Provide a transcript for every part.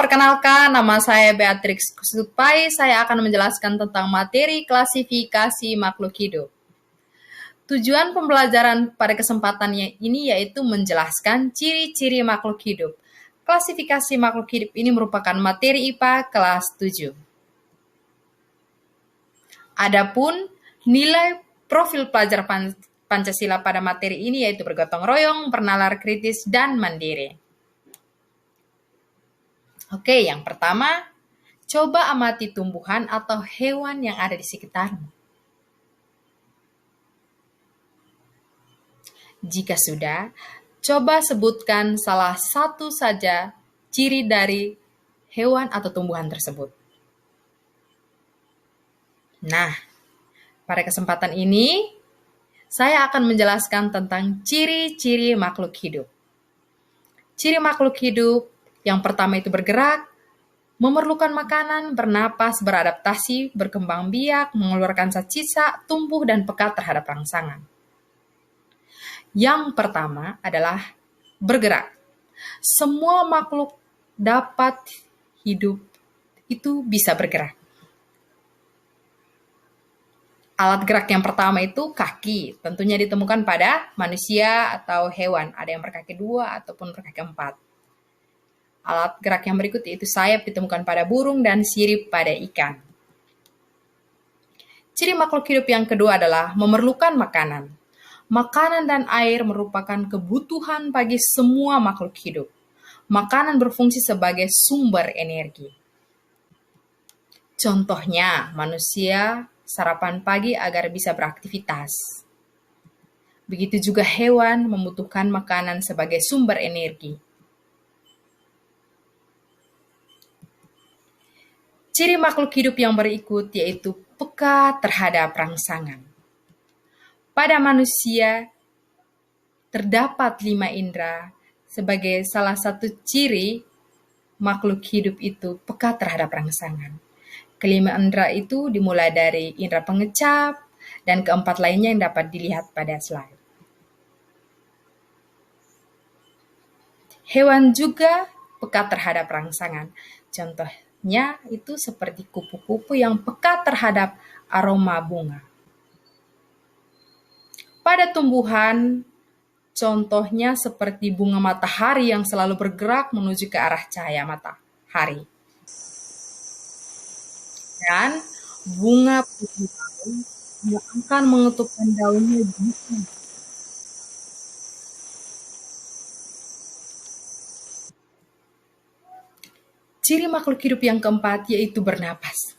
Perkenalkan, nama saya Beatrix Kusutpai. Saya akan menjelaskan tentang materi klasifikasi makhluk hidup. Tujuan pembelajaran pada kesempatan ini yaitu menjelaskan ciri-ciri makhluk hidup. Klasifikasi makhluk hidup ini merupakan materi IPA kelas 7. Adapun nilai profil pelajar Pancasila pada materi ini yaitu bergotong royong, bernalar kritis, dan mandiri. Oke, yang pertama, coba amati tumbuhan atau hewan yang ada di sekitarmu. Jika sudah, coba sebutkan salah satu saja ciri dari hewan atau tumbuhan tersebut. Nah, pada kesempatan ini, saya akan menjelaskan tentang ciri-ciri makhluk hidup. Ciri makhluk hidup yang pertama itu bergerak, memerlukan makanan, bernapas, beradaptasi, berkembang biak, mengeluarkan zat sisa, tumbuh, dan peka terhadap rangsangan. Yang pertama adalah bergerak. Semua makhluk dapat hidup itu bisa bergerak. Alat gerak yang pertama itu kaki, tentunya ditemukan pada manusia atau hewan. Ada yang berkaki 2 ataupun berkaki 4. Alat gerak yang berikut yaitu sayap ditemukan pada burung dan sirip pada ikan. Ciri makhluk hidup yang kedua adalah memerlukan makanan. Makanan dan air merupakan kebutuhan bagi semua makhluk hidup. Makanan berfungsi sebagai sumber energi. Contohnya, manusia sarapan pagi agar bisa beraktivitas. Begitu juga hewan membutuhkan makanan sebagai sumber energi. Ciri makhluk hidup yang berikut yaitu peka terhadap rangsangan. Pada manusia, terdapat 5 indera sebagai salah satu ciri makhluk hidup itu peka terhadap rangsangan. Kelima indera itu dimulai dari indera pengecap dan keempat lainnya yang dapat dilihat pada slide. Hewan juga peka terhadap rangsangan. Contohnya itu seperti kupu-kupu yang peka terhadap aroma bunga. Pada tumbuhan, contohnya seperti bunga matahari yang selalu bergerak menuju ke arah cahaya matahari. Dan bunga putih yang akan mengetupkan daunnya jika ciri makhluk hidup yang keempat yaitu bernapas.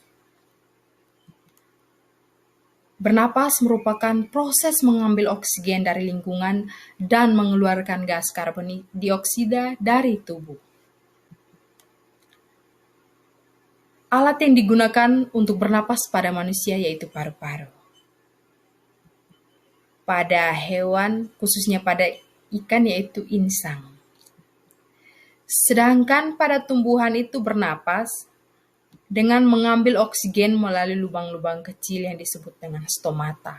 Bernapas merupakan proses mengambil oksigen dari lingkungan dan mengeluarkan gas karbon dioksida dari tubuh. Alat yang digunakan untuk bernapas pada manusia yaitu paru-paru. Pada hewan, khususnya pada ikan yaitu insang. Sedangkan pada tumbuhan itu bernapas dengan mengambil oksigen melalui lubang-lubang kecil yang disebut dengan stomata.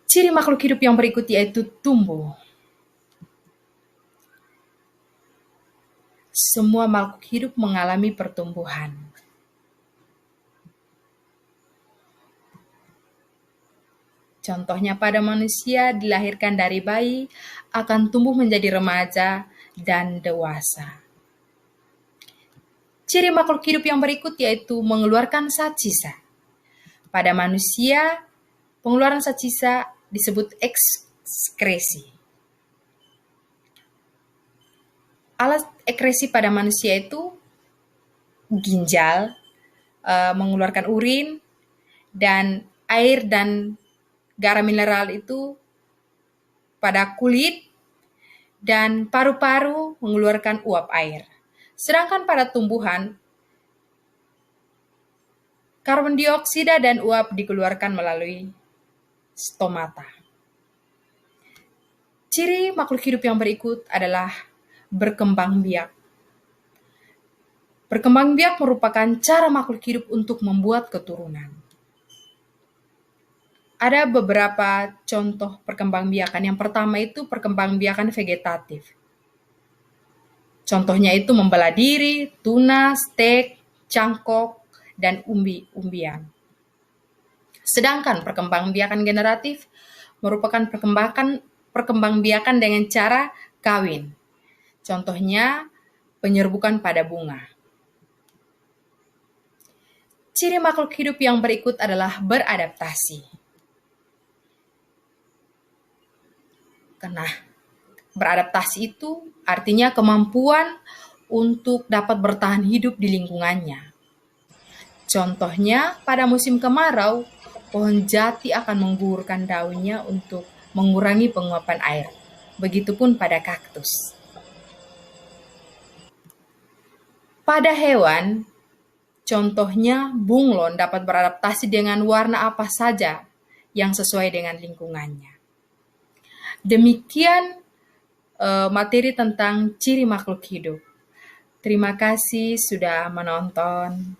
Ciri makhluk hidup yang berikut yaitu tumbuh. Semua makhluk hidup mengalami pertumbuhan. Contohnya pada manusia dilahirkan dari bayi, akan tumbuh menjadi remaja dan dewasa. Ciri makhluk hidup yang berikut yaitu mengeluarkan zat sisa. Pada manusia, pengeluaran zat sisa disebut ekskresi. Alat ekskresi pada manusia itu ginjal, mengeluarkan urin, dan air dan garam mineral itu pada kulit, dan paru-paru mengeluarkan uap air. Sedangkan pada tumbuhan, karbon dioksida dan uap dikeluarkan melalui stomata. Ciri makhluk hidup yang berikut adalah berkembang biak. Berkembang biak merupakan cara makhluk hidup untuk membuat keturunan. Ada beberapa contoh perkembangbiakan. Yang pertama itu perkembangbiakan vegetatif. Contohnya itu membelah diri, tunas, steak, cangkok, dan umbi-umbian. Sedangkan perkembangbiakan generatif merupakan perkembangbiakan dengan cara kawin. Contohnya penyerbukan pada bunga. Ciri makhluk hidup yang berikut adalah beradaptasi. Nah, beradaptasi itu artinya kemampuan untuk dapat bertahan hidup di lingkungannya. Contohnya, pada musim kemarau, pohon jati akan menggugurkan daunnya untuk mengurangi penguapan air. Begitupun pada kaktus. Pada hewan, contohnya bunglon dapat beradaptasi dengan warna apa saja yang sesuai dengan lingkungannya. Demikian materi tentang ciri makhluk hidup. Terima kasih sudah menonton.